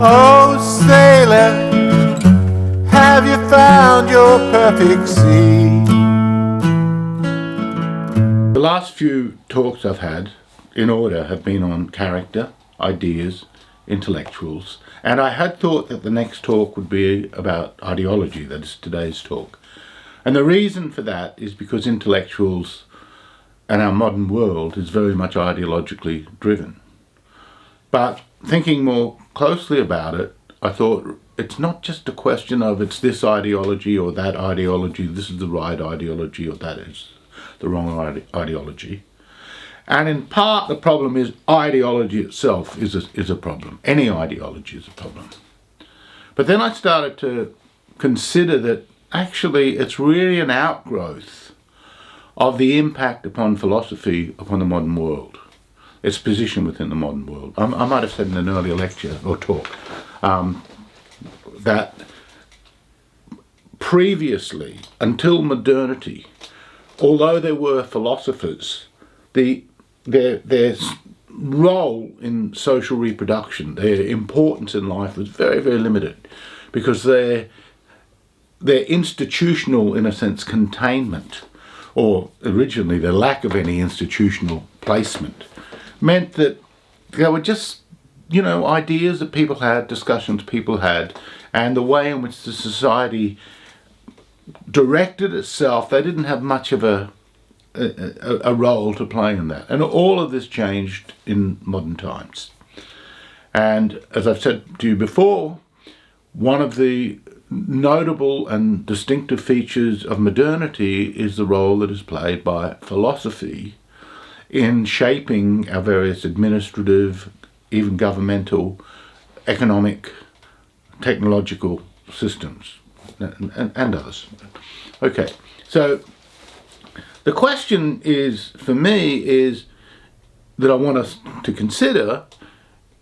Oh, sailor, have you found your perfect sea? The last few talks I've had, in order, have been on character, ideas, intellectuals, and I had thought that the next talk would be about ideology, that is today's talk. And the reason for that is because intellectuals and our modern world is very much ideologically driven. But thinking more closely about it, I thought it's not just a question of it's this ideology or that ideology, this is the right ideology or that is the wrong ideology. And in part the problem is ideology itself is a problem. Any ideology is a problem. But then I started to consider that actually it's really an outgrowth of the impact upon philosophy upon the modern world, its position within the modern world. I might have said in an earlier lecture or talk that previously, until modernity, although there were philosophers, their role in social reproduction, their importance in life was very, very limited, because their institutional, in a sense, containment, or originally the lack of any institutional placement, meant that they were just, ideas that people had, discussions people had, and the way in which the society directed itself, they didn't have much of a role to play in that. And all of this changed in modern times. And as I've said to you before, one of the notable and distinctive features of modernity is the role that is played by philosophy in shaping our various administrative, even governmental, economic, technological systems and others. Okay, so the question is, for me, is that I want us to consider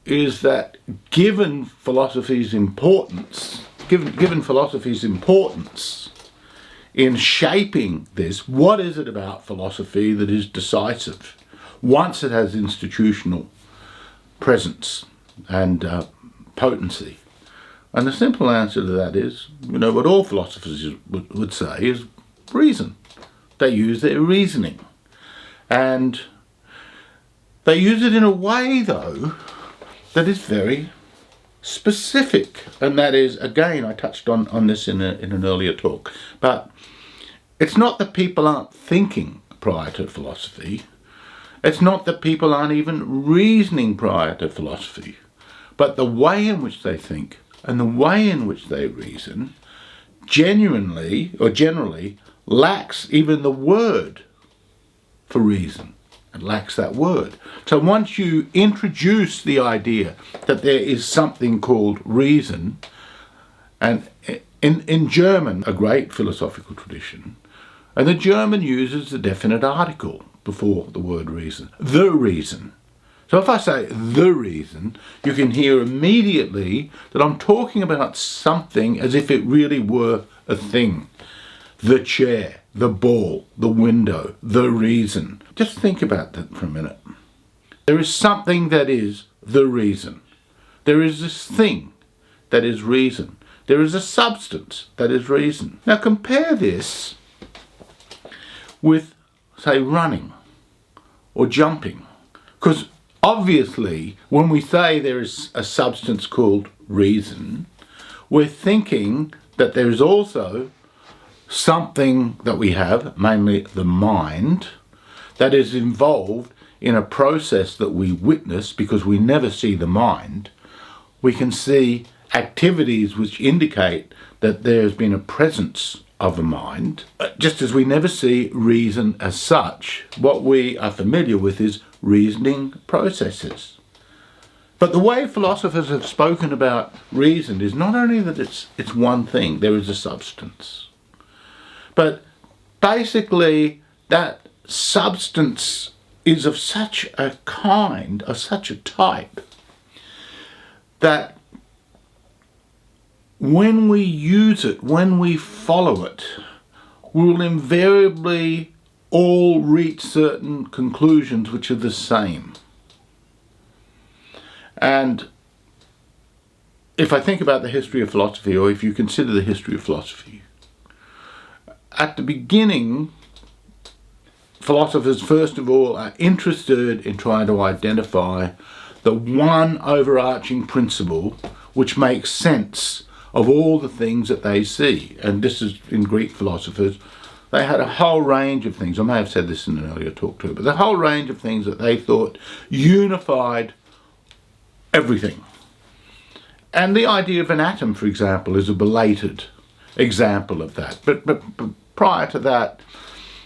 is that given philosophy's importance in shaping this, what is it about philosophy that is decisive once it has institutional presence and potency? And the simple answer to that is, what all philosophers would say is reason. They use their reasoning. And they use it in a way, though, that is very specific. And that is, again, I touched on this in an earlier talk, but it's not that people aren't thinking prior to philosophy. It's not that people aren't even reasoning prior to philosophy. But the way in which they think and the way in which they reason generally lacks even the word for reason. It lacks that word. So once you introduce the idea that there is something called reason, and in German, a great philosophical tradition, and the German uses the definite article before the word reason, the reason. So if I say the reason, you can hear immediately that I'm talking about something as if it really were a thing. The chair, the ball, the window, the reason. Just think about that for a minute. There is something that is the reason. There is this thing that is reason. There is a substance that is reason. Now compare this with, say, running or jumping. Because obviously, when we say there is a substance called reason, we're thinking that there is also something that we have, mainly the mind, that is involved in a process that we witness because we never see the mind. We can see activities which indicate that there has been a presence of a mind, just as we never see reason as such. What we are familiar with is reasoning processes. But the way philosophers have spoken about reason is not only that it's one thing, there is a substance. But basically that substance is of such a kind, of such a type, that when we use it, when we follow it, we will invariably all reach certain conclusions which are the same. And if I think about the history of philosophy, or if you consider the history of philosophy, at the beginning, philosophers, first of all, are interested in trying to identify the one overarching principle which makes sense of all the things that they see. And this is in Greek philosophers. They had a whole range of things. I may have said this in an earlier talk too, but the whole range of things that they thought unified everything. And the idea of an atom, for example, is a belated example of that. But prior to that,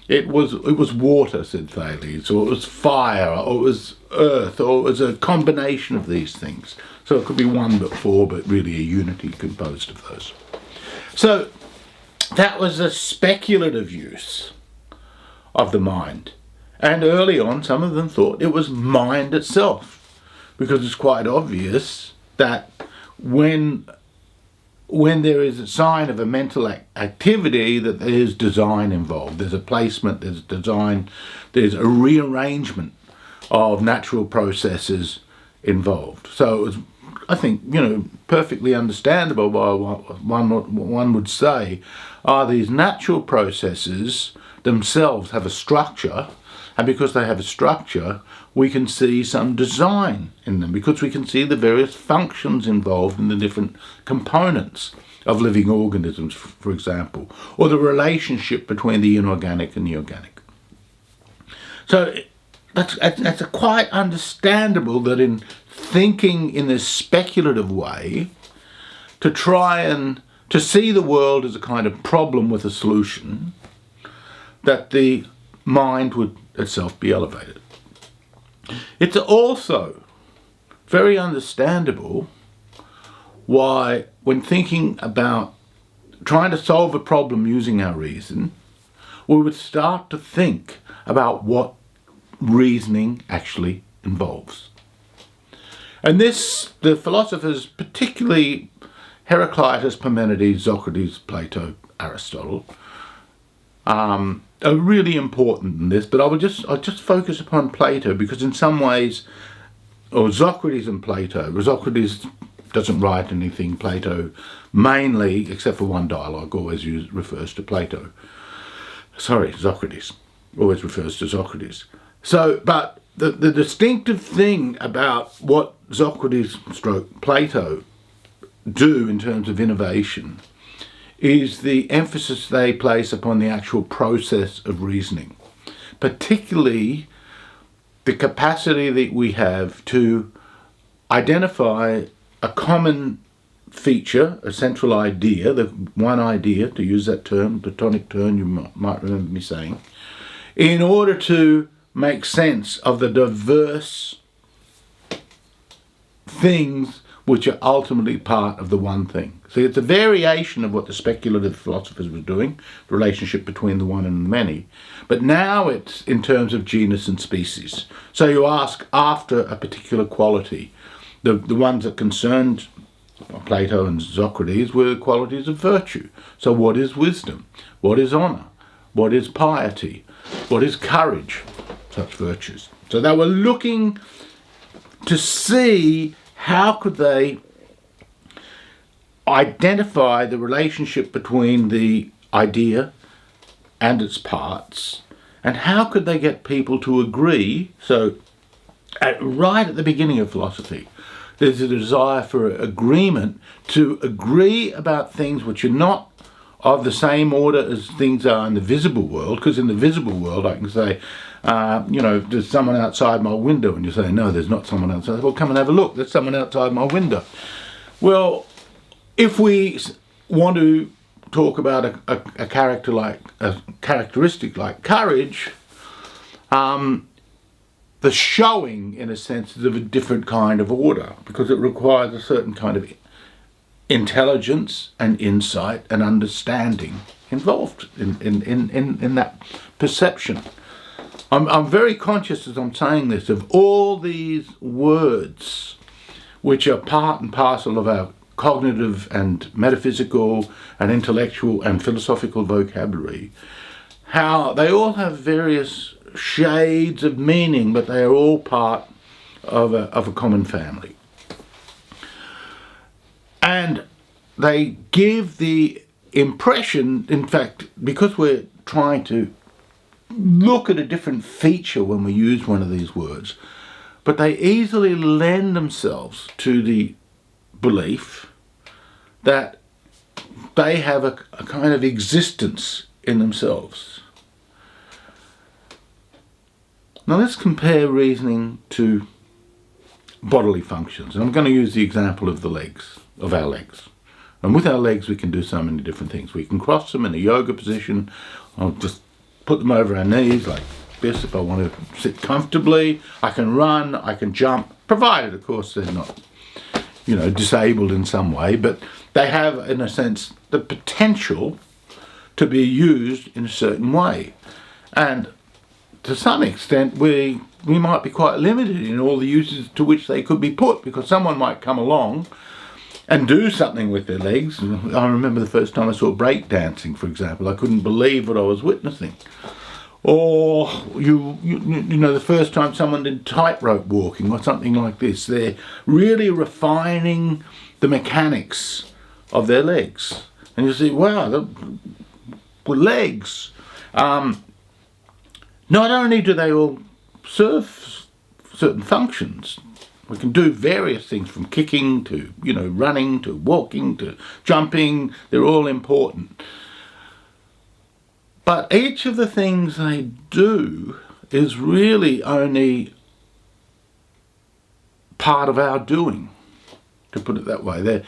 it was water, said Thales, or it was fire, or it was earth, or it was a combination of these things. So it could be one but four, but really a unity composed of those. So that was a speculative use of the mind. And early on, some of them thought it was mind itself, because it's quite obvious that when there is a sign of a mental activity, that there's design involved. There's a placement, there's design, there's a rearrangement of natural processes involved. So it was, I think, perfectly understandable by what one would say are these natural processes themselves have a structure, and because they have a structure, we can see some design in them, because we can see the various functions involved in the different components of living organisms, for example, or the relationship between the inorganic and the organic. So that's quite understandable that in thinking in this speculative way, to try and to see the world as a kind of problem with a solution, that the mind would itself be elevated. It's also very understandable why, when thinking about trying to solve a problem using our reason, we would start to think about what reasoning actually involves. And this, the philosophers, particularly Heraclitus, Parmenides, Socrates, Plato, Aristotle, are really important in this, but I'll just focus upon Plato, because in some ways, or Socrates and Plato, Socrates doesn't write anything, Plato mainly, except for one dialogue, always refers to Plato. Socrates always refers to Socrates. So, but the distinctive thing about what Socrates / Plato do in terms of innovation is the emphasis they place upon the actual process of reasoning, particularly the capacity that we have to identify a common feature, a central idea, the one idea, to use that term, Platonic term you might remember me saying, in order to make sense of the diverse things which are ultimately part of the one thing. So it's a variation of what the speculative philosophers were doing, the relationship between the one and the many. But now it's in terms of genus and species. So you ask after a particular quality. The ones that concerned Plato and Socrates were qualities of virtue. So what is wisdom? What is honour? What is piety? What is courage? Such virtues. So they were looking to see how could they identify the relationship between the idea and its parts, and how could they get people to agree. So right at the beginning of philosophy, there's a desire for agreement, to agree about things which are not of the same order as things are in the visible world, because in the visible world I can say, there's someone outside my window, and you say, no, there's not someone outside. Well, come and have a look, there's someone outside my window. Well, if we want to talk about a characteristic like courage, the showing, in a sense, is of a different kind of order, because it requires a certain kind of intelligence and insight and understanding involved in that perception. I'm very conscious as I'm saying this of all these words which are part and parcel of our cognitive and metaphysical and intellectual and philosophical vocabulary, how they all have various shades of meaning, but they are all part of a common family. And they give the impression, in fact, because we're trying to look at a different feature when we use one of these words, but they easily lend themselves to the belief that they have a kind of existence in themselves. Now let's compare reasoning to bodily functions. And I'm going to use the example of the legs, of our legs. And with our legs we can do so many different things. We can cross them in a yoga position. I'll just put them over our knees like this if I want to sit comfortably. I can run, I can jump, provided of course they're not, disabled in some way, but they have, in a sense, the potential to be used in a certain way. And to some extent, we might be quite limited in all the uses to which they could be put, because someone might come along and do something with their legs. I remember the first time I saw break dancing, for example. I couldn't believe what I was witnessing. Or the first time someone did tightrope walking or something like this. They're really refining the mechanics of their legs. And you see, wow, the legs. Not only do they all serve certain functions, we can do various things from kicking to, running to walking to jumping. They're all important. But each of the things they do is really only part of our doing, to put it that way.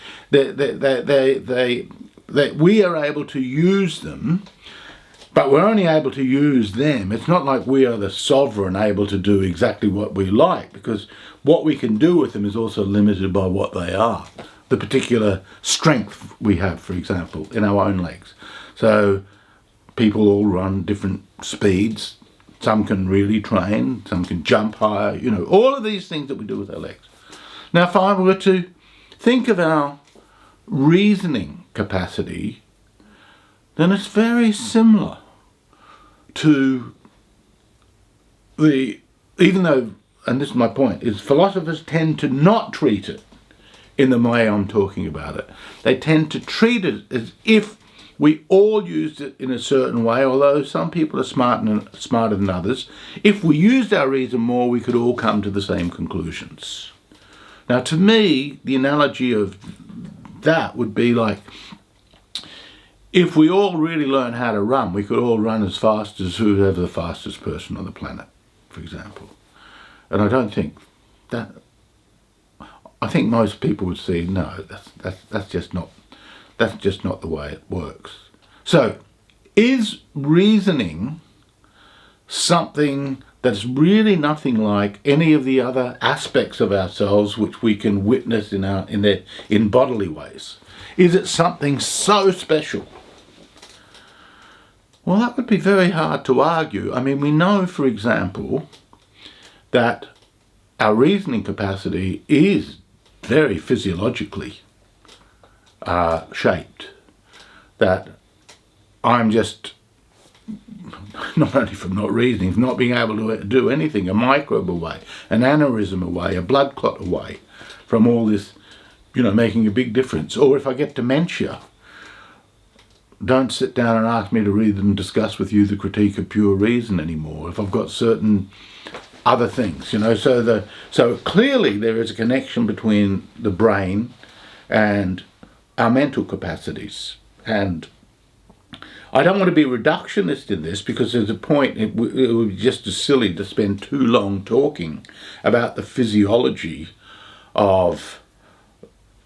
We are able to use them, but we're only able to use them. It's not like we are the sovereign able to do exactly what we like, because what we can do with them is also limited by what they are. The particular strength we have, for example, in our own legs. So people all run different speeds. Some can really train, some can jump higher, all of these things that we do with our legs. Now, if I were to think of our reasoning capacity, then it's very similar to even though, and this is my point, is philosophers tend to not treat it in the way I'm talking about it. They tend to treat it as if we all used it in a certain way, although some people are smarter than others. If we used our reason more, we could all come to the same conclusions. Now, to me, the analogy of that would be like, if we all really learn how to run, we could all run as fast as whoever the fastest person on the planet, for example. And I don't think that, I think most people would say, no, that's just not the way it works. So, is reasoning something that's really nothing like any of the other aspects of ourselves which we can witness in bodily ways? Is it something so special? Well, that would be very hard to argue. I mean, we know, for example, that our reasoning capacity is very physiologically shaped. That I'm just, not only from not reasoning, from not being able to do anything, a microbe away, an aneurysm away, a blood clot away from all this, making a big difference. Or if I get dementia, don't sit down and ask me to read and discuss with you the Critique of Pure Reason anymore. If I've got certain other things, so clearly there is a connection between the brain and our mental capacities. And I don't want to be reductionist in this, because there's a point, it would be just as silly to spend too long talking about the physiology of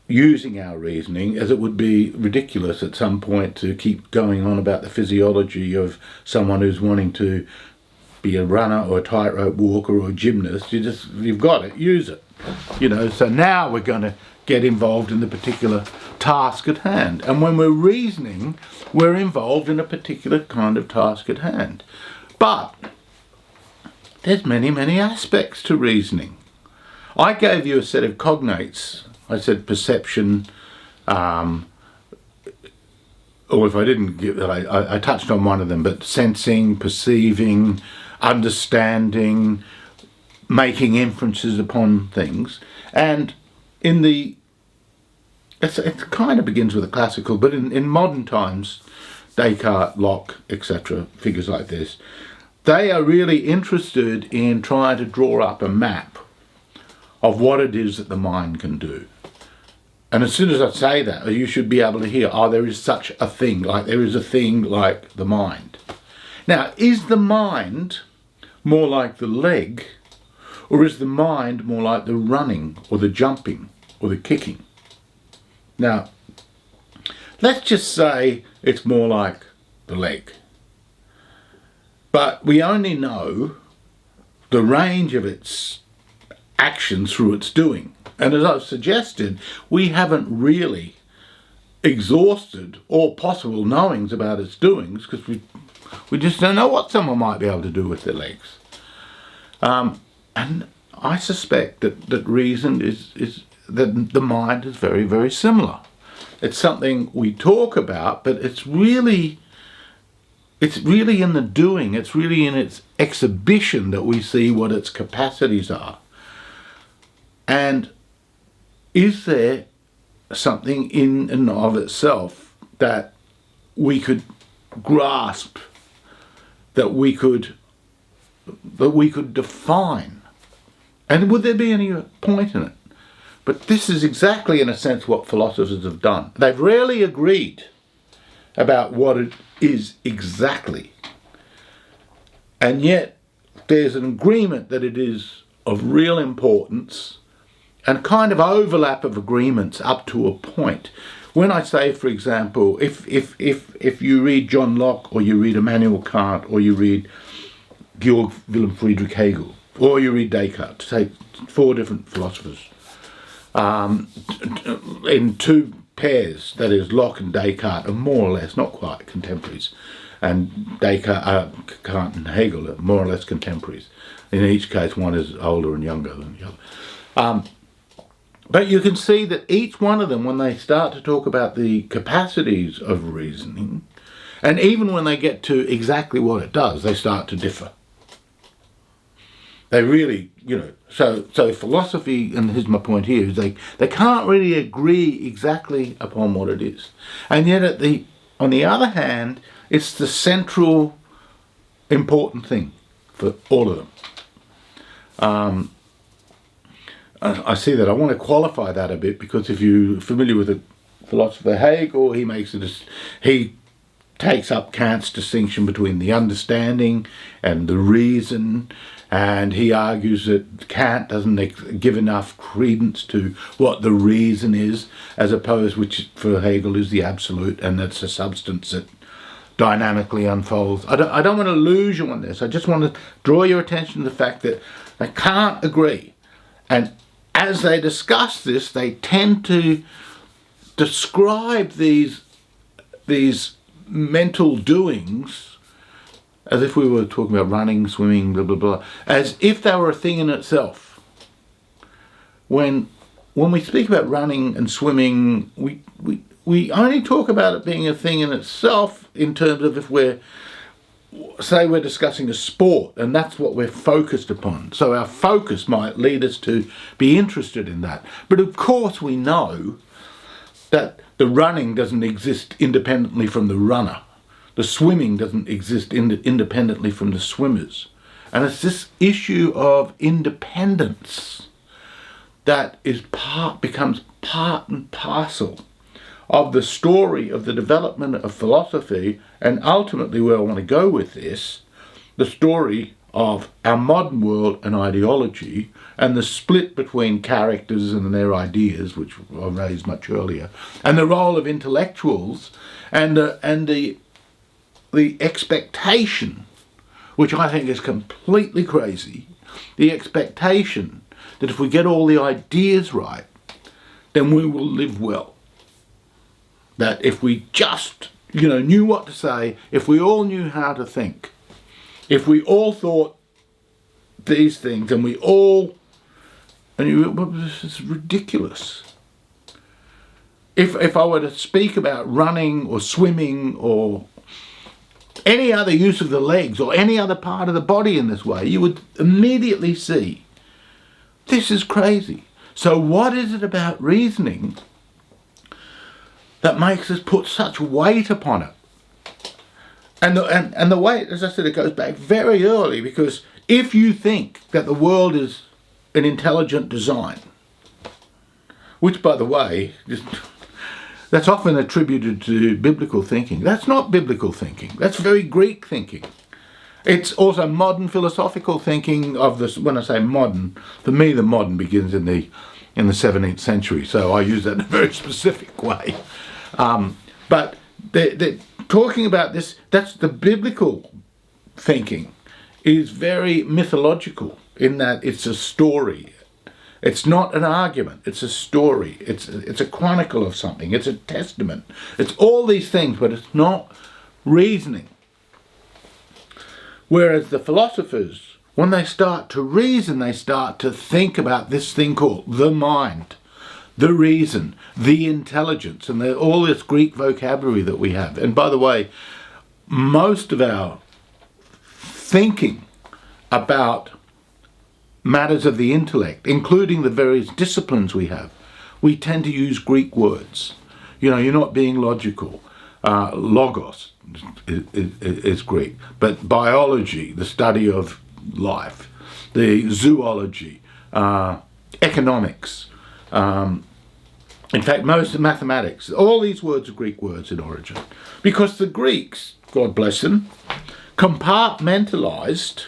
using our reasoning, as it would be ridiculous at some point to keep going on about the physiology of someone who's wanting to be a runner or a tightrope walker or a gymnast. You've got it, use it. So now we're going to get involved in the particular task at hand. And when we're reasoning, we're involved in a particular kind of task at hand. But there's many, many aspects to reasoning. I gave you a set of cognates. I said perception, or if I didn't give that, I touched on one of them, but sensing, perceiving, understanding, making inferences upon things. And in the it kind of begins with the classical, but in modern times, Descartes, Locke, etc., figures like this, they are really interested in trying to draw up a map of what it is that the mind can do. And as soon as I say that, you should be able to hear, there is such a thing, like there is a thing like the mind. Now, is the mind more like the leg, or is the mind more like the running, or the jumping, or the kicking? Now, let's just say it's more like the leg. But we only know the range of its actions through its doing. And as I've suggested, we haven't really exhausted all possible knowings about its doings, because we just don't know what someone might be able to do with their legs. And I suspect that reason is that the mind is very, very similar. It's something we talk about, but it's really in the doing, it's really in its exhibition that we see what its capacities are. And is there something in and of itself that we could grasp, that we could define? And would there be any point in it? But this is exactly, in a sense, what philosophers have done. They've rarely agreed about what it is exactly. And yet, there's an agreement that it is of real importance, and kind of overlap of agreements up to a point. When I say, for example, if you read John Locke, or you read Immanuel Kant, or you read Georg Wilhelm Friedrich Hegel, or you read Descartes, to take 4 different philosophers, in 2 pairs, that is, Locke and Descartes are more or less, not quite contemporaries, and Descartes, Kant and Hegel are more or less contemporaries. In each case, one is older and younger than the other. But you can see that each one of them, when they start to talk about the capacities of reasoning, and even when they get to exactly what it does, they start to differ. They really, so philosophy, and here's my point here, is they can't really agree exactly upon what it is. And yet on the other hand, it's the central important thing for all of them. I see that. I want to qualify that a bit, because if you're familiar with the philosopher Hegel, he takes up Kant's distinction between the understanding and the reason, and he argues that Kant doesn't give enough credence to what the reason is, as opposed, which for Hegel is the absolute, and that's a substance that dynamically unfolds. I don't want to lose you on this. I just want to draw your attention to the fact that they can't agree. And as they discuss this, they tend to describe these mental doings, as if we were talking about running, swimming, blah, blah, blah, as if they were a thing in itself. When we speak about running and swimming, we only talk about it being a thing in itself in terms of if we're discussing a sport, and that's what we're focused upon. So our focus might lead us to be interested in that. But of course we know that the running doesn't exist independently from the runner. The swimming doesn't exist independently from the swimmers. And it's this issue of independence that becomes part and parcel of the story of the development of philosophy, and ultimately where I want to go with this, the story of our modern world and ideology, and the split between characters and their ideas, which I raised much earlier, and the role of intellectuals, and the expectation, which I think is completely crazy, the expectation that if we get all the ideas right, then we will live well. That if we just, knew what to say, if we all knew how to think, if we all thought these things, and this is ridiculous. If I were to speak about running or swimming or any other use of the legs or any other part of the body in this way, you would immediately see this is crazy. So what is it about reasoning that makes us put such weight upon it. And the weight, as I said, it goes back very early, because if you think that the world is an intelligent design, which, by the way, that's often attributed to biblical thinking. That's not biblical thinking. That's very Greek thinking. It's also modern philosophical thinking of this. When I say modern, for me the modern begins in the 17th century, so I use that in a very specific way. But they're talking about this. That's the biblical thinking is very mythological in that it's a story. It's not an argument. It's a story. It's a chronicle of something. It's a testament. It's all these things, but it's not reasoning. Whereas the philosophers, when they start to reason, they start to think about this thing called the mind, the reason, the intelligence, and all this Greek vocabulary that we have. And by the way, most of our thinking about matters of the intellect, including the various disciplines we have, we tend to use Greek words. You're not being logical. Logos is Greek, but biology, the study of life, the zoology, economics, in fact, most of mathematics, all these words are Greek words in origin, because the Greeks, God bless them, compartmentalized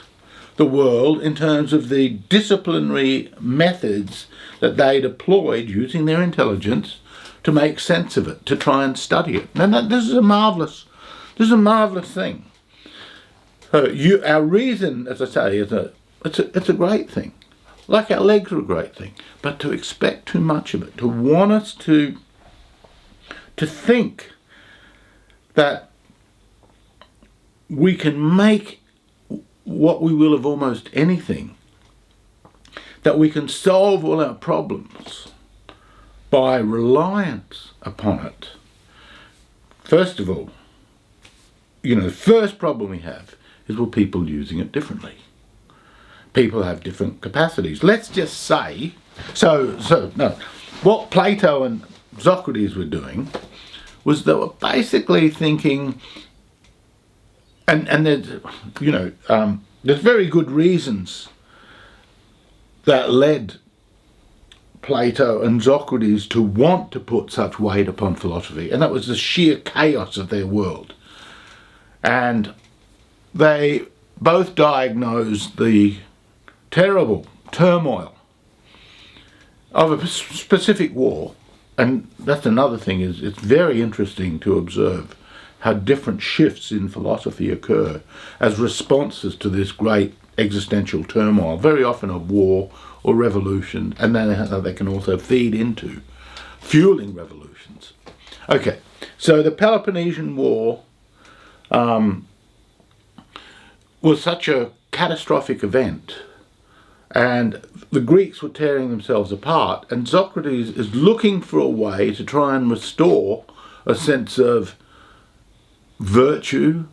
the world in terms of the disciplinary methods that they deployed using their intelligence to make sense of it, to try and study it. And this is a marvelous thing. Our reason, as I say, it's a great thing. Like our legs are a great thing, but to expect too much of it, to want us to think that we can make what we will of almost anything, that we can solve all our problems by reliance upon it. First of all, the first problem we have is people using it differently. People have different capacities. Let's just say, what Plato and Socrates were doing was they were basically thinking, and there's very good reasons that led Plato and Socrates to want to put such weight upon philosophy, and that was the sheer chaos of their world. And they both diagnosed the terrible turmoil of a specific war. And that's another thing, is it's very interesting to observe how different shifts in philosophy occur as responses to this great existential turmoil, very often of war or revolution, and then how they can also feed into fueling revolutions. Okay, so the Peloponnesian War was such a catastrophic event, and the Greeks were tearing themselves apart, and Socrates is looking for a way to try and restore a sense of virtue,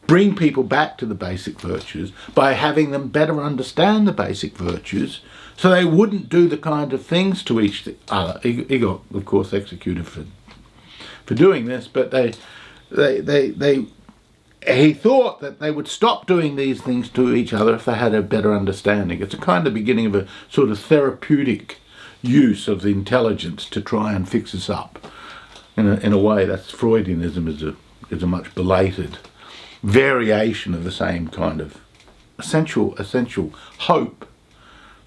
bring people back to the basic virtues by having them better understand the basic virtues so they wouldn't do the kind of things to each other. He got, of course, executed for doing this, but he thought that they would stop doing these things to each other if they had a better understanding. It's a kind of beginning of a sort of therapeutic use of the intelligence to try and fix us up. In a way, that's Freudianism is a much belated variation of the same kind of essential hope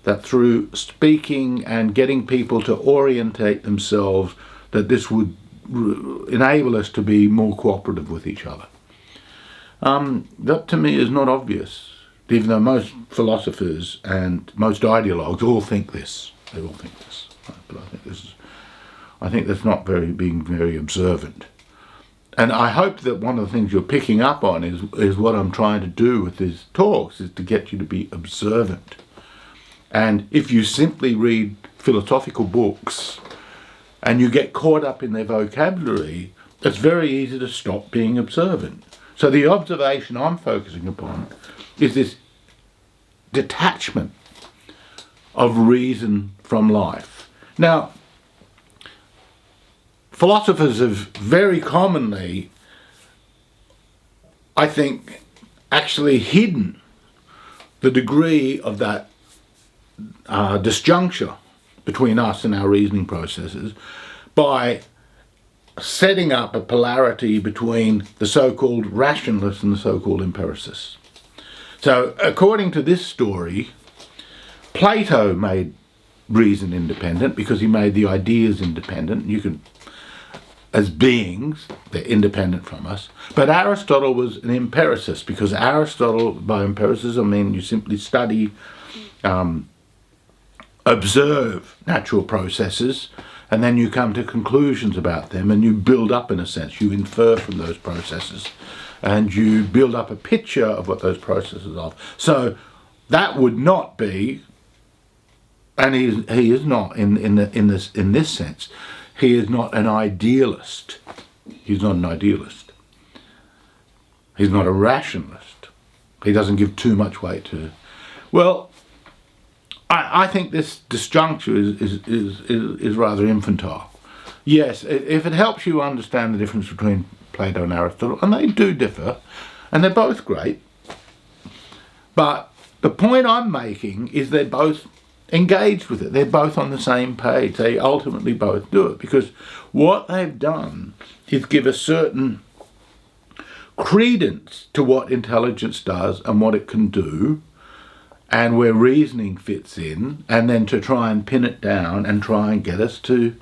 that through speaking and getting people to orientate themselves, that this would enable us to be more cooperative with each other. That to me is not obvious, even though most philosophers and most ideologues all think this. They all think this, but I think that's not being very observant. And I hope that one of the things you're picking up on is what I'm trying to do with these talks, is to get you to be observant. And if you simply read philosophical books and you get caught up in their vocabulary, it's very easy to stop being observant. So the observation I'm focusing upon is this detachment of reason from life. Now, philosophers have very commonly, I think, actually hidden the degree of that disjuncture between us and our reasoning processes by setting up a polarity between the so-called rationalists and the so-called empiricists. So according to this story, Plato made reason independent because he made the ideas independent. You can, as beings, they're independent from us. But Aristotle was an empiricist because Aristotle, by empiricism, I mean you simply study, observe natural processes, and then you come to conclusions about them and you build up, in a sense, you infer from those processes and you build up a picture of what those processes are. So that would not be, and he is not in this sense, he is not an idealist. He's not an idealist. He's not a rationalist. He doesn't give too much weight to, well, I think this disjuncture is rather infantile. Yes, if it helps you understand the difference between Plato and Aristotle, and they do differ, and they're both great, but the point I'm making is they're both engaged with it. They're both on the same page. They ultimately both do it, because what they've done is give a certain credence to what intelligence does and what it can do, and where reasoning fits in, and then to try and pin it down and try and get us to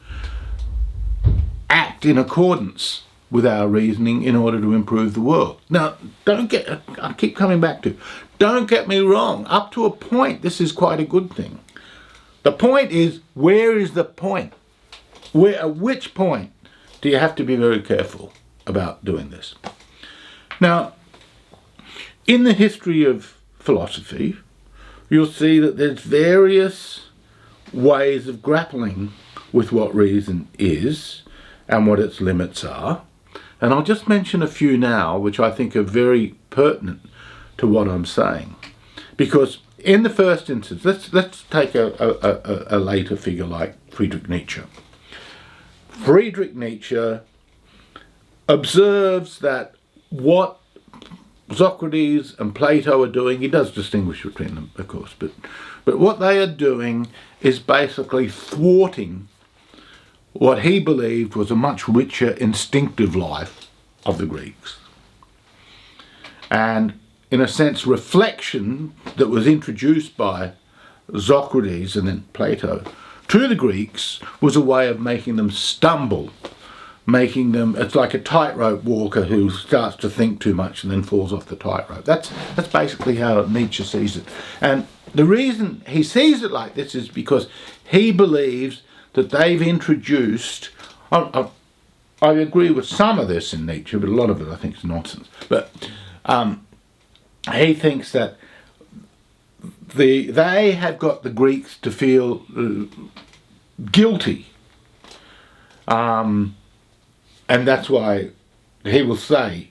act in accordance with our reasoning in order to improve the world. Now, I keep coming back to, don't get me wrong, up to a point this is quite a good thing. The point is, where is the point? At which point do you have to be very careful about doing this? Now, in the history of philosophy, you'll see that there's various ways of grappling with what reason is and what its limits are. And I'll just mention a few now, which I think are very pertinent to what I'm saying. Because in the first instance, let's take a later figure like Friedrich Nietzsche. Friedrich Nietzsche observes that what Socrates and Plato are doing, he does distinguish between them, of course, but what they are doing is basically thwarting what he believed was a much richer instinctive life of the Greeks. And in a sense, reflection that was introduced by Socrates and then Plato to the Greeks was a way of making them stumble, making them, it's like a tightrope walker who starts to think too much and then falls off the tightrope. That's basically how Nietzsche sees it. And the reason he sees it like this is because he believes that they've introduced, I agree with some of this in Nietzsche, but a lot of it I think is nonsense. But he thinks that they have got the Greeks to feel guilty. And that's why he will say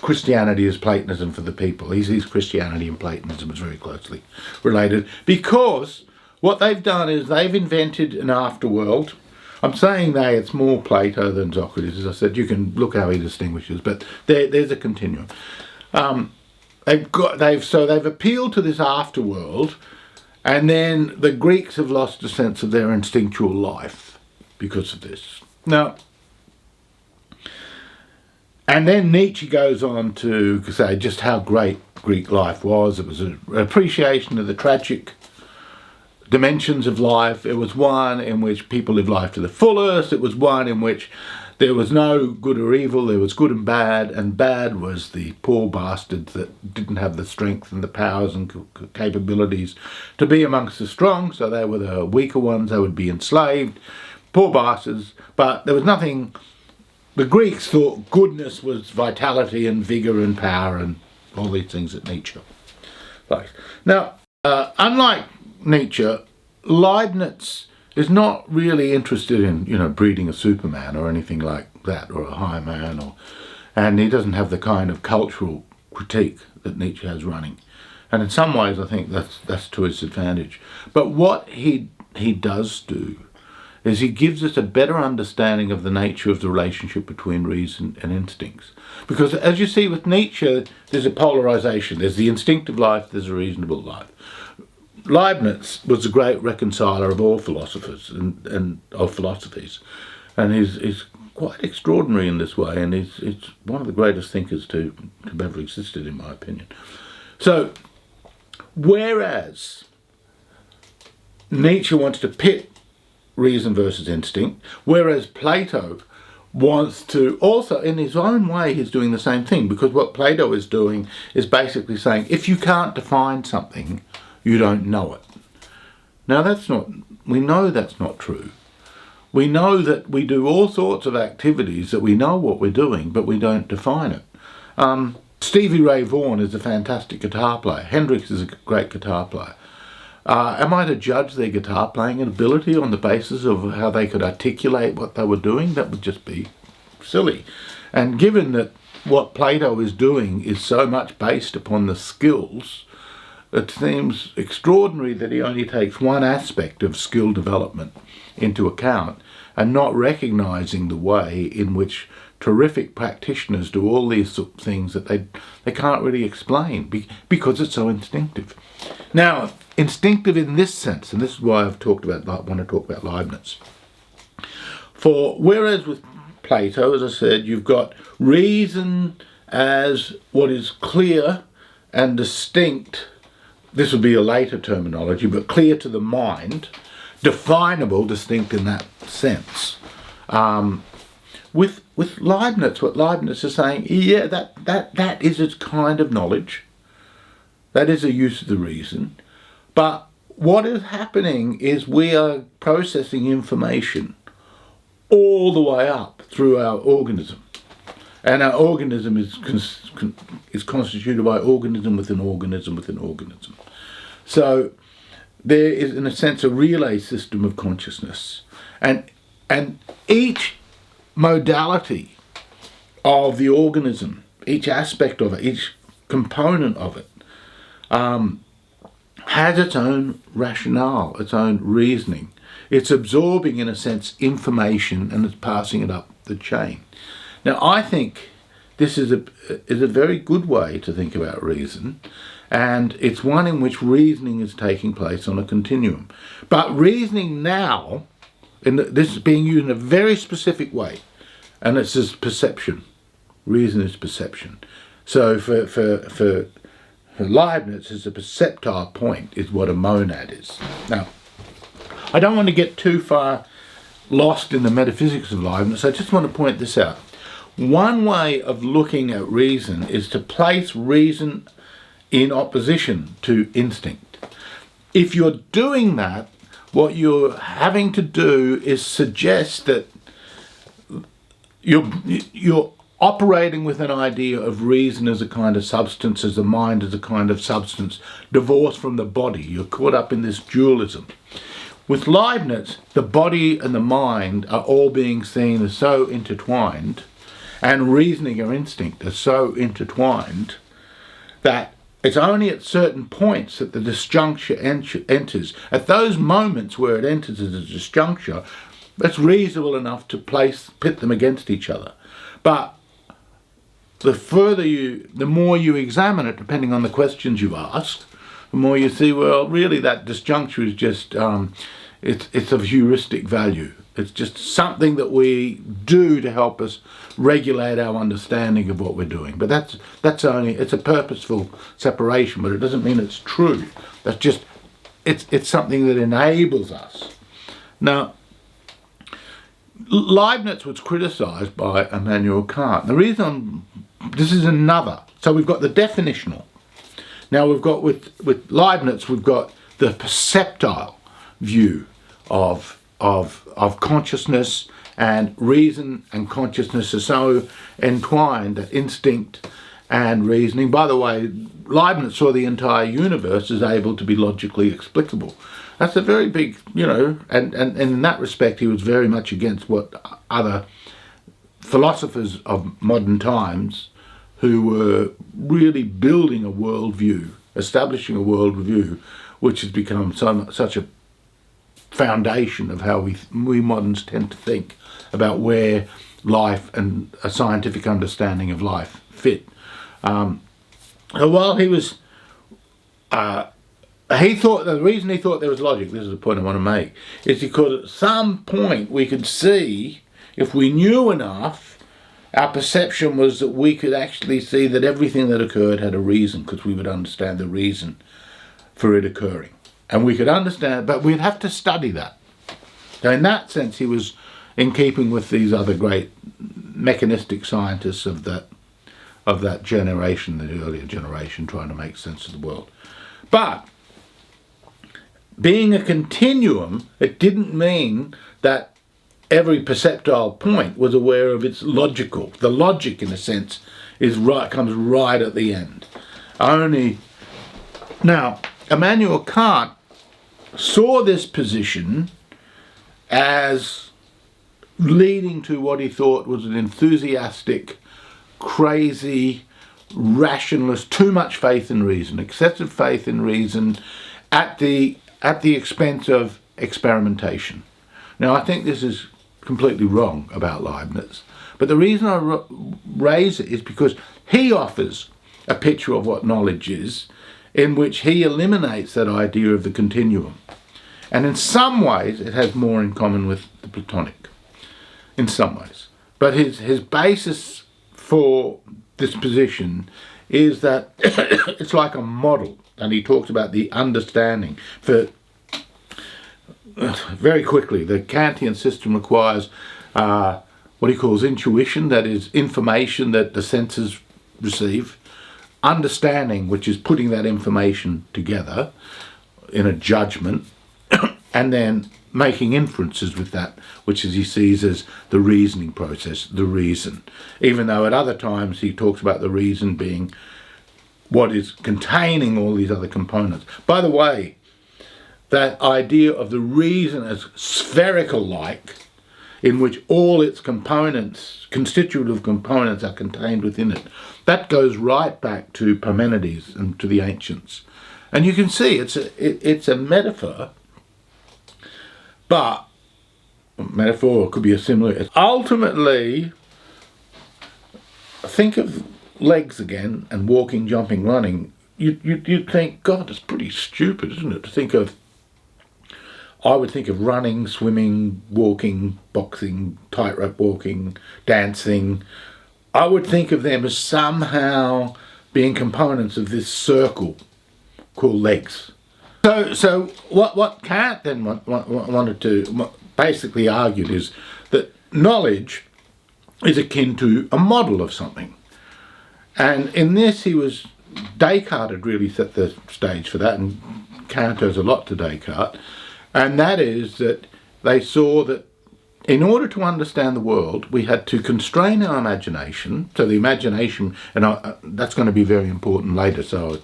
Christianity is Platonism for the people. He sees Christianity and Platonism as very closely related, because what they've done is they've invented an afterworld. I'm saying it's more Plato than Socrates. As I said, you can look how he distinguishes, but there's a continuum. They've appealed to this afterworld, and then the Greeks have lost a sense of their instinctual life because of this. Now, and then Nietzsche goes on to say just how great Greek life was. It was an appreciation of the tragic dimensions of life. It was one in which people lived life to the fullest. It was one in which there was no good or evil. There was good and bad was the poor bastards that didn't have the strength and the powers and capabilities to be amongst the strong, so they were the weaker ones. They would be enslaved, poor bastards. But there was nothing. The Greeks thought goodness was vitality and vigour and power and all these things that Nietzsche likes. Now, unlike Nietzsche, Leibniz is not really interested in, breeding a Superman or anything like that, or a high man, and he doesn't have the kind of cultural critique that Nietzsche has running. And in some ways, I think that's to his advantage. But what he does do is he gives us a better understanding of the nature of the relationship between reason and instincts. Because as you see with Nietzsche, there's a polarization. There's the instinctive life, there's a reasonable life. Leibniz was a great reconciler of all philosophers and of philosophies, and he's quite extraordinary in this way, and he's one of the greatest thinkers to have ever existed, in my opinion. So, whereas Nietzsche wants to pit reason versus instinct, whereas Plato wants to also, in his own way, he's doing the same thing, because what Plato is doing is basically saying, if you can't define something, you don't know it. Now we know that's not true. We know that we do all sorts of activities that we know what we're doing, but we don't define it. Stevie Ray Vaughan is a fantastic guitar player. Hendrix is a great guitar player. Am I to judge their guitar playing ability on the basis of how they could articulate what they were doing? That would just be silly. And given that what Plato is doing is so much based upon the skills, it seems extraordinary that he only takes one aspect of skill development into account and not recognizing the way in which terrific practitioners do all these things that they can't really explain because it's so instinctive. Now, instinctive in this sense, and this is why I want to talk about Leibniz. For whereas with Plato, as I said, you've got reason as what is clear and distinct. This would be a later terminology, but clear to the mind, definable, distinct in that sense. With Leibniz, what Leibniz is saying, yeah, that is its kind of knowledge. That is a use of the reason. But what is happening is we are processing information all the way up through our organism. And our organism is constituted by organism within organism within organism. So there is, in a sense, a relay system of consciousness. And each modality of the organism, each aspect of it, each component of it, has its own rationale, its own reasoning. It's absorbing, in a sense, information and it's passing it up the chain. Now, I think this is a very good way to think about reason, and it's one in which reasoning is taking place on a continuum. But reasoning now, this is being used in a very specific way, and it's as perception. Reason is perception. So for Leibniz, it's a perceptile point is what a monad is. Now, I don't want to get too far lost in the metaphysics of Leibniz. I just want to point this out. One way of looking at reason is to place reason in opposition to instinct. If you're doing that, what you're having to do is suggest that you're operating with an idea of reason as a kind of substance, as the mind as a kind of substance, divorced from the body. You're caught up in this dualism. With Leibniz, the body and the mind are all being seen as so intertwined, and reasoning or instinct are so intertwined, that it's only at certain points that the disjuncture enters. At those moments where it enters as a disjuncture, it's reasonable enough to pit them against each other. But the more you examine it, depending on the questions you ask, the more you see, well, really that disjuncture is just, it's of heuristic value. It's just something that we do to help us regulate our understanding of what we're doing. But it's a purposeful separation, but it doesn't mean it's true. That's just, it's something that enables us. Now, Leibniz was criticized by Immanuel Kant. The reason, this is another, so we've got the definitional. Now we've got, with Leibniz, we've got the perceptile view of consciousness, and reason and consciousness are so entwined that instinct and reasoning, by the way, Leibniz saw the entire universe as able to be logically explicable. That's a very big, and in that respect he was very much against what other philosophers of modern times who were really building a worldview, establishing a worldview which has become such a foundation of how we moderns tend to think about where life and a scientific understanding of life fit. So while he was, he thought, the reason he thought there was logic, this is the point I want to make, is because at some point we could see, if we knew enough, our perception was that we could actually see that everything that occurred had a reason, because we would understand the reason for it occurring. And we could understand, but we'd have to study that. So in that sense, he was in keeping with these other great mechanistic scientists of that generation, the earlier generation, trying to make sense of the world. But being a continuum, it didn't mean that every perceptile point was aware of its logical. The logic, in a sense, comes right at the end. Now, Immanuel Kant saw this position as leading to what he thought was an enthusiastic, crazy, rationalist, too much faith in reason, excessive faith in reason at the expense of experimentation. Now, I think this is completely wrong about Leibniz, but the reason I raise it is because he offers a picture of what knowledge is, in which he eliminates that idea of the continuum. And in some ways, it has more in common with the Platonic, in some ways. But his basis for this position is that it's like a model, and he talks about the understanding. Very quickly, the Kantian system requires what he calls intuition, that is information that the senses receive, understanding, which is putting that information together in a judgment, and then making inferences with that, which he sees as the reasoning process, the reason. Even though at other times he talks about the reason being what is containing all these other components. By the way, that idea of the reason as spherical-like, in which all its components, constitutive components, are contained within it, that goes right back to Parmenides and to the ancients. And you can see it's a metaphor, but metaphor could be a similar. Ultimately, think of legs again and walking, jumping, running. You'd think, God, it's pretty stupid, isn't it, to think of. I would think of running, swimming, walking, boxing, tightrope walking, dancing. I would think of them as somehow being components of this circle called legs. So what Kant then wanted to basically argued is that knowledge is akin to a model of something. And in this Descartes had really set the stage for that, and Kant owes a lot to Descartes. And that is that they saw that in order to understand the world, we had to constrain our imagination. So the imagination, and that's going to be very important later, so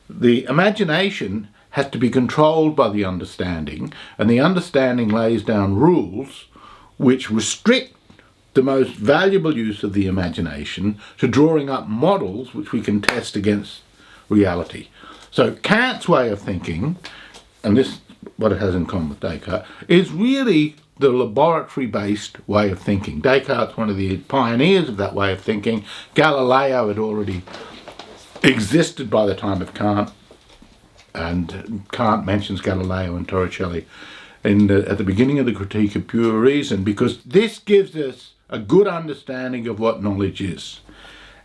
the imagination has to be controlled by the understanding, and the understanding lays down rules which restrict the most valuable use of the imagination to drawing up models which we can test against reality. So Kant's way of thinking, and this what it has in common with Descartes, is really the laboratory-based way of thinking. Descartes, one of the pioneers of that way of thinking. Galileo had already existed by the time of Kant, and Kant mentions Galileo and Torricelli at the beginning of the Critique of Pure Reason, because this gives us a good understanding of what knowledge is.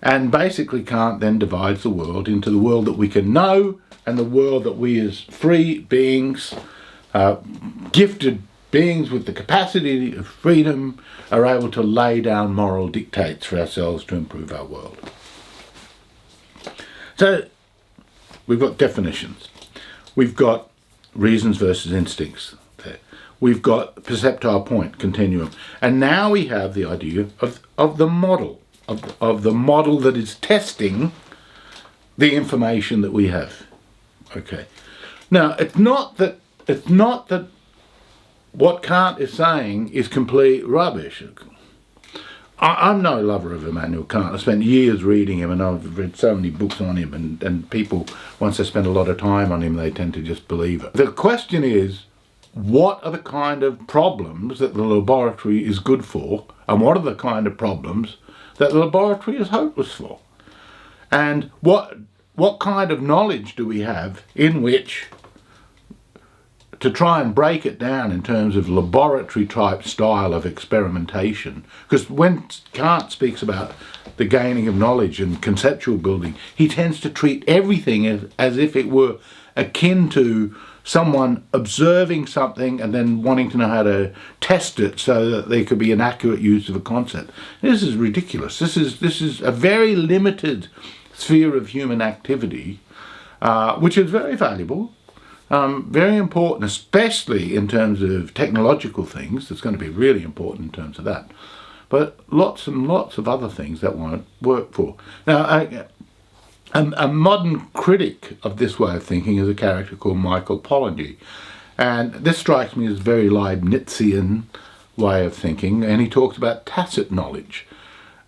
And basically Kant then divides the world into the world that we can know and the world that we as free beings, gifted beings with the capacity of freedom, are able to lay down moral dictates for ourselves to improve our world. So we've got definitions. We've got reasons versus instincts there. We've got perceptile point, continuum. And now we have the idea of the model, of the model that is testing the information that we have. Okay. Now, it's not that what Kant is saying is complete rubbish. I'm no lover of Immanuel Kant. I spent years reading him, and I've read so many books on him, and people, once they spend a lot of time on him, they tend to just believe it. The question is, what are the kind of problems that the laboratory is good for, and what are the kind of problems that the laboratory is hopeless for? And what kind of knowledge do we have in which to try and break it down in terms of laboratory type style of experimentation? Because when Kant speaks about the gaining of knowledge and conceptual building, he tends to treat everything as if it were akin to someone observing something and then wanting to know how to test it so that there could be an accurate use of a concept. This is ridiculous. This is a very limited sphere of human activity, which is very valuable, very important, especially in terms of technological things. It's going to be really important in terms of that. But lots and lots of other things that won't work for. Now, a modern critic of this way of thinking is a character called Michael Polanyi. And this strikes me as a very Leibnizian way of thinking, and he talks about tacit knowledge.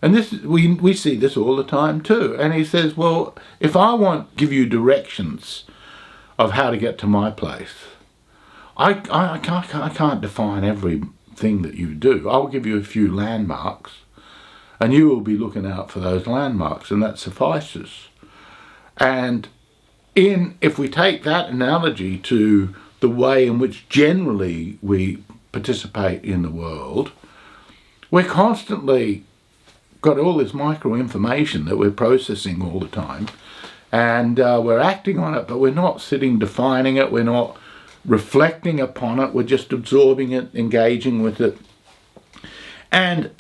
And this we see this all the time too. And he says, well, if I want to give you directions of how to get to my place, I can't define everything that you do. I'll give you a few landmarks, and you will be looking out for those landmarks, and that suffices. And if we take that analogy to the way in which generally we participate in the world, we're constantly got all this micro information that we're processing all the time, and we're acting on it, but we're not sitting defining it, we're not reflecting upon it, we're just absorbing it, engaging with it. And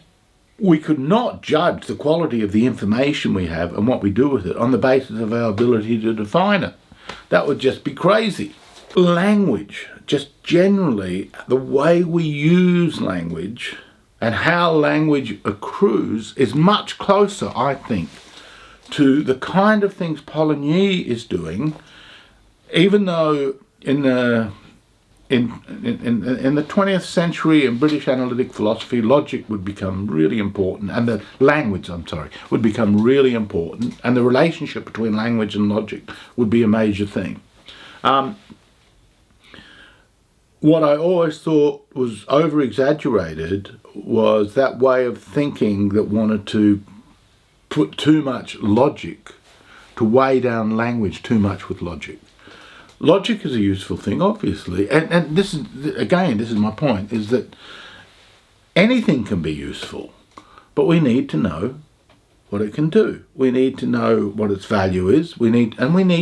we could not judge the quality of the information we have and what we do with it on the basis of our ability to define it. That would just be crazy. Language, just generally, the way we use language and how language accrues is much closer, I think, to the kind of things Polanyi is doing, even though in the 20th century in British analytic philosophy, logic would become really important, and the language, would become really important, and the relationship between language and logic would be a major thing. What I always thought was over-exaggerated was that way of thinking that wanted to put too much logic, to weigh down language too much with logic. Logic is a useful thing, obviously, and this is my point, is that anything can be useful, but we need to know what it can do. We need to know what its value is, we need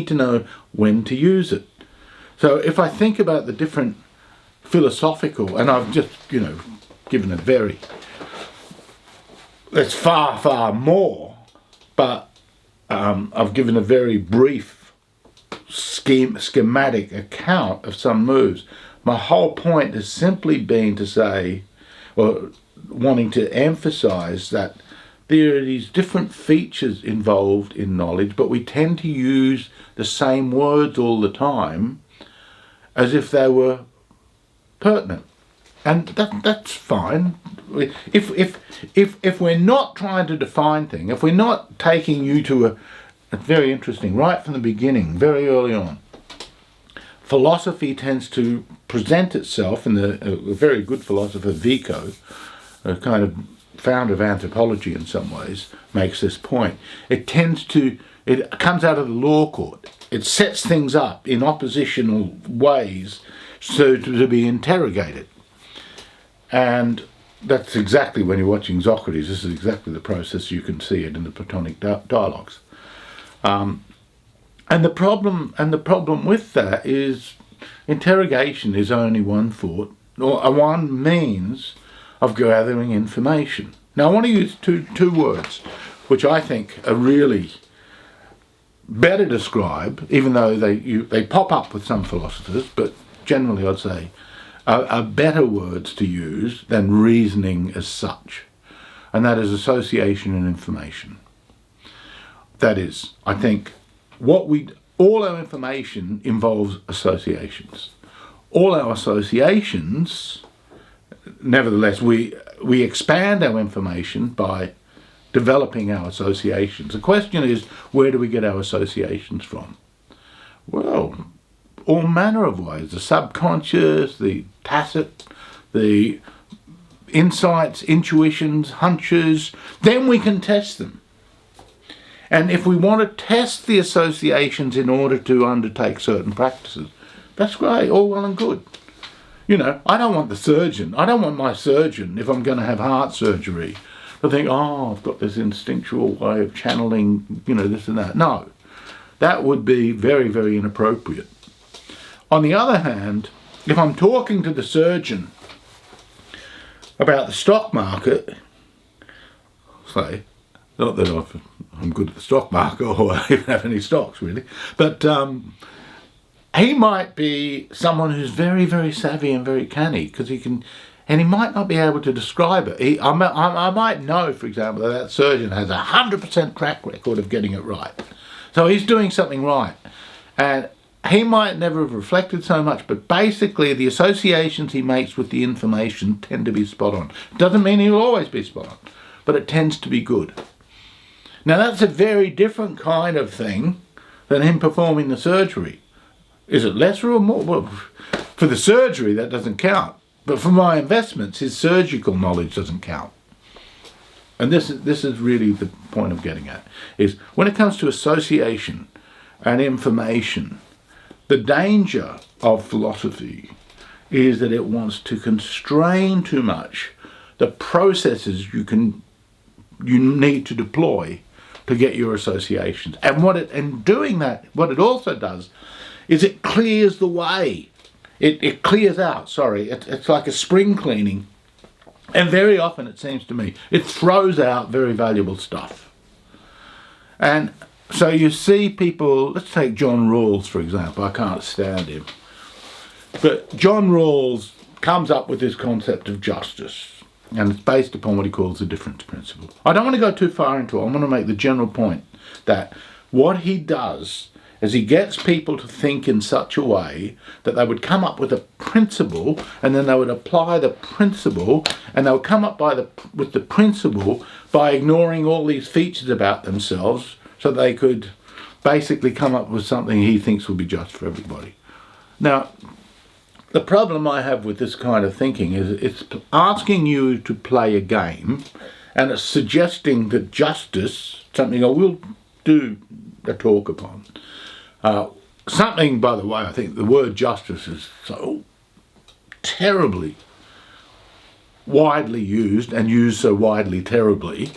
to know when to use it. So if I think about the different philosophical, and I've just, given a very, there's far, far more, but I've given a very brief schematic account of some moves. My whole point has simply been to say, or wanting to emphasize, that there are these different features involved in knowledge, but we tend to use the same words all the time as if they were pertinent. And that's fine. If we're not trying to define things, if we're not taking you to it's very interesting, right from the beginning, very early on, philosophy tends to present itself, and a very good philosopher, Vico, a kind of founder of anthropology in some ways, makes this point. It comes out of the law court. It sets things up in oppositional ways so to be interrogated. And that's exactly, when you're watching Socrates, this is exactly the process. You can see it in the Platonic dialogues. And the problem with that is interrogation is only one thought, or one means of gathering information. Now I want to use two words which I think are really better describe, even though they pop up with some philosophers, but generally I'd say are better words to use than reasoning as such, and that is association and information. That is, I think, all our information involves associations. All our associations, nevertheless, we expand our information by developing our associations. The question is, where do we get our associations from? Well, all manner of ways, the subconscious, the tacit, the insights, intuitions, hunches, then we can test them. And if we want to test the associations in order to undertake certain practices, that's great, all well and good. You know, I don't want my surgeon, if I'm going to have heart surgery, to think, oh, I've got this instinctual way of channeling, you know, this and that. No, that would be very, very inappropriate. On the other hand, if I'm talking to the surgeon about the stock market, say, not that I'm good at the stock market or I even have any stocks really, but he might be someone who's very, very savvy and very canny, because he can, and he might not be able to describe it. I might know, for example, that surgeon has 100% track record of getting it right. So he's doing something right. And he might never have reflected so much, but basically the associations he makes with the information tend to be spot on. It doesn't mean he'll always be spot on, but it tends to be good. Now that's a very different kind of thing than him performing the surgery. Is it lesser or more? Well, for the surgery that doesn't count, but for my investments his surgical knowledge doesn't count. And this is really the point I'm getting at, is when it comes to association and information, the danger of philosophy is that it wants to constrain too much the processes you need to deploy to get your associations. And in doing that, what it also does is it clears the way. It clears out, it's like a spring cleaning. And very often, it seems to me, it throws out very valuable stuff. And so you see people, let's take John Rawls, for example. I can't stand him. But John Rawls comes up with this concept of justice. And it's based upon what he calls the difference principle. I don't want to go too far into it. I want to make the general point that what he does is he gets people to think in such a way that they would come up with a principle, and then they would apply the principle, and they would come up with the principle by ignoring all these features about themselves, so they could basically come up with something he thinks will be just for everybody. Now, the problem I have with this kind of thinking is it's asking you to play a game, and it's suggesting that justice, something I will do a talk upon, something, by the way, I think the word justice is so terribly widely used, and used so widely terribly,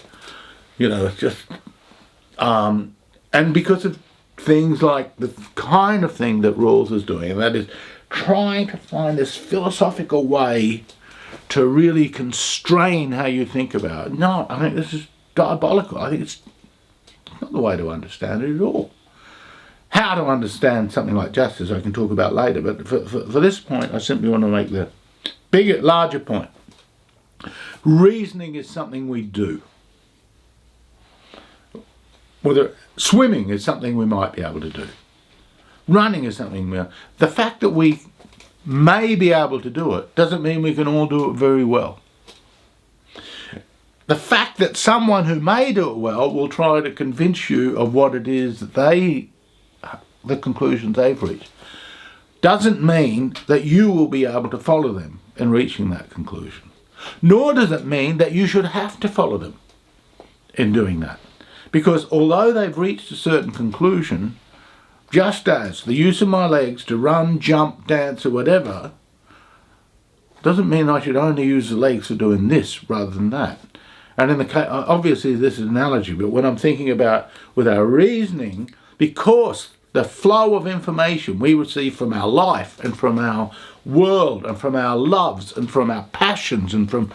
you know, it's just, and because of things like the kind of thing that Rawls is doing, and that is trying to find this philosophical way to really constrain how you think about it. No, I think this is diabolical. I think it's not the way to understand it at all. How to understand something like justice I can talk about later, but for this point I simply want to make the larger point. Reasoning is something we do. Whether swimming is something we might be able to do. Running is something the fact that we may be able to do it doesn't mean we can all do it very well. The fact that someone who may do it well will try to convince you of what it is that the conclusions they've reached, doesn't mean that you will be able to follow them in reaching that conclusion. Nor does it mean that you should have to follow them in doing that. Because although they've reached a certain conclusion, just as the use of my legs to run, jump, dance or whatever, doesn't mean I should only use the legs for doing this rather than that. And in the case, obviously this is an analogy, but when I'm thinking about with our reasoning, because the flow of information we receive from our life and from our world and from our loves and from our passions and from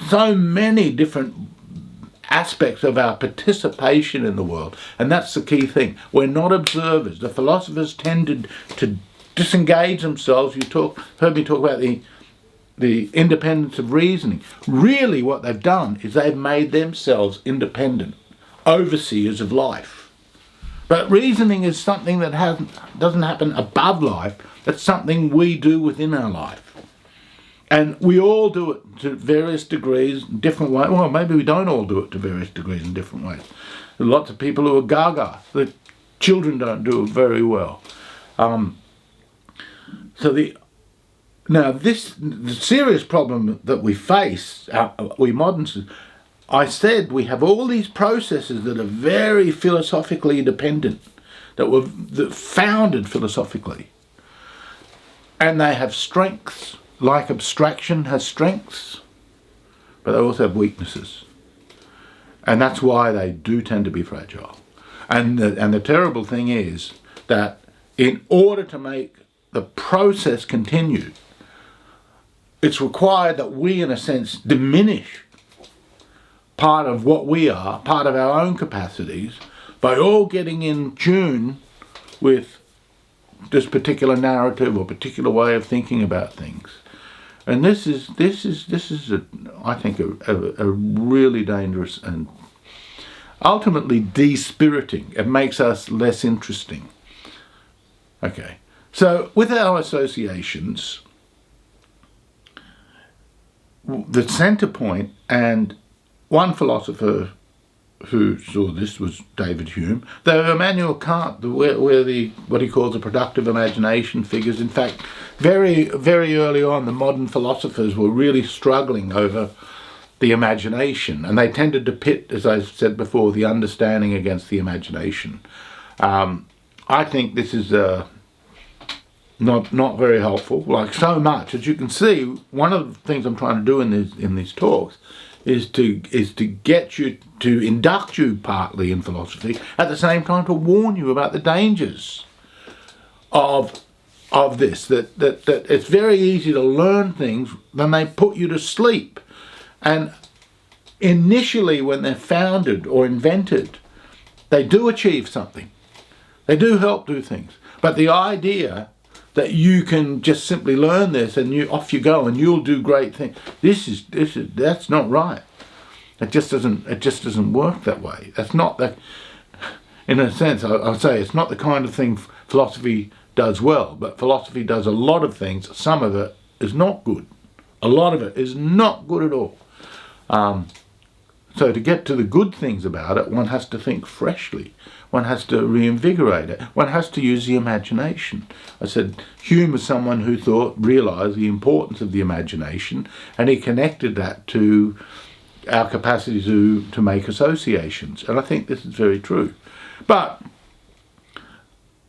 so many different aspects of our participation in the world, and that's the key thing. We're not observers. The philosophers tended to disengage themselves. Heard me talk about the independence of reasoning. Really what they've done is they've made themselves independent, overseers of life. But reasoning is something that doesn't happen above life. That's something we do within our life. And we all do it to various degrees, different ways. Well, maybe we don't all do it to various degrees in different ways. There are lots of people who are gaga. The children don't do it very well. The serious problem that we face, we moderns, I said we have all these processes that are very philosophically dependent, that founded philosophically, and they have strengths, like abstraction has strengths, but they also have weaknesses, and that's why they do tend to be fragile. And the terrible thing is that in order to make the process continue, it's required that we, in a sense, diminish part of what we are, part of our own capacities, by all getting in tune with this particular narrative or particular way of thinking about things. And this is I think a really dangerous and ultimately de-spiriting. It makes us less interesting. Okay, so with our associations, the centre point, and one philosopher who saw this was David Hume, though Immanuel Kant, where what he calls the productive imagination figures. In fact, very, very early on, the modern philosophers were really struggling over the imagination, and they tended to pit, as I said before, the understanding against the imagination. I think this is not very helpful, like so much. As you can see, one of the things I'm trying to do in these talks is to get you, to induct you partly in philosophy, at the same time to warn you about the dangers of this, that it's very easy to learn things, then they put you to sleep. And initially, when they're founded or invented, they do achieve something. They do help do things. But the idea that you can just simply learn this and off you go and you'll do great things, that's not right. It just doesn't work that way. That's not the, in a sense, I'll say it's not the kind of thing philosophy does well, but philosophy does a lot of things. Some of it is not good. A lot of it is not good at all. So to get to the good things about it, one has to think freshly. One has to reinvigorate it. One has to use the imagination. I said Hume was someone who realised the importance of the imagination, and he connected that to our capacity to make associations. And I think this is very true. But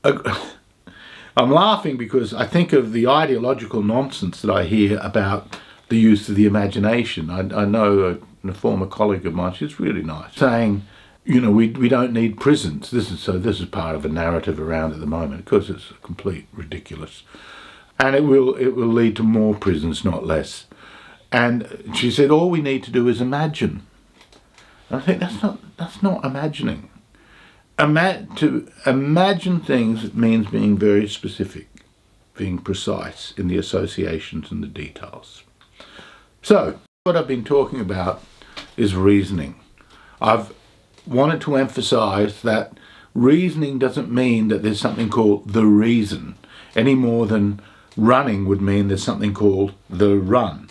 I'm laughing because I think of the ideological nonsense that I hear about the use of the imagination. I know a former colleague of mine, she's really nice, saying, we don't need prisons. This is part of a narrative around at the moment, because it's complete ridiculous, and it will lead to more prisons, not less. And she said all we need to do is imagine. And I think that's not imagining. To imagine things means being very specific, being precise in the associations and the details. So what I've been talking about is reasoning. I've wanted to emphasize that reasoning doesn't mean that there's something called the reason, any more than running would mean there's something called the run.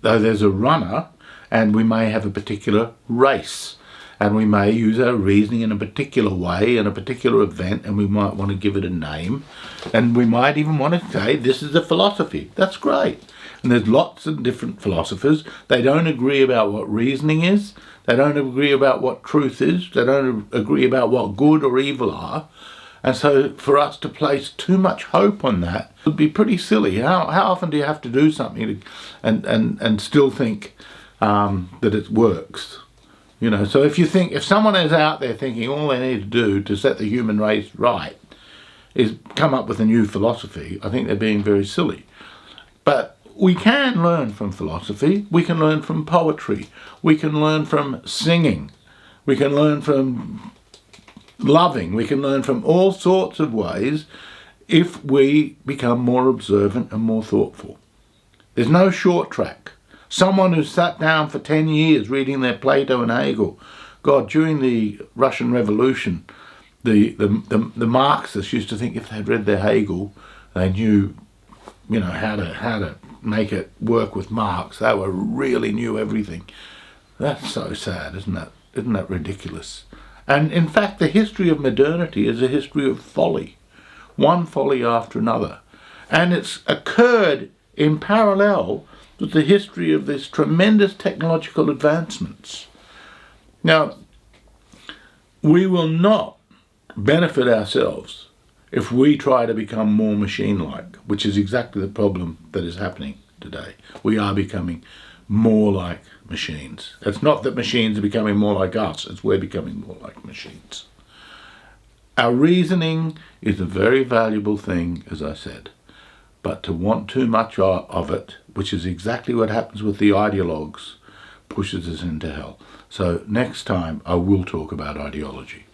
Though there's a runner, and we may have a particular race, and we may use our reasoning in a particular way in a particular event, and we might want to give it a name, and we might even want to say this is a philosophy. That's great. And there's lots of different philosophers. They don't agree about what reasoning is. They don't agree about what truth is. They don't agree about what good or evil are. And so for us to place too much hope on that would be pretty silly. How often do you have to do something and still think that it works? So if someone is out there thinking all they need to do to set the human race right is come up with a new philosophy, I think they're being very silly. But we can learn from philosophy. We can learn from poetry. We can learn from singing. We can learn from loving. We can learn from all sorts of ways if we become more observant and more thoughtful. There's no short track. Someone who sat down for 10 years reading their Plato and Hegel, God, during the Russian Revolution, the Marxists used to think if they'd read their Hegel, they knew, how to make it work with Marx. They really knew everything. That's so sad, isn't it? Isn't that ridiculous? And in fact, the history of modernity is a history of folly, one folly after another. And it's occurred in parallel with the history of this tremendous technological advancements. Now, we will not benefit ourselves if we try to become more machine-like, which is exactly the problem that is happening today. We are becoming more like machines. It's not that machines are becoming more like us, it's we're becoming more like machines. Our reasoning is a very valuable thing, as I said, but to want too much of it, which is exactly what happens with the ideologues, pushes us into hell. So next time I will talk about ideology.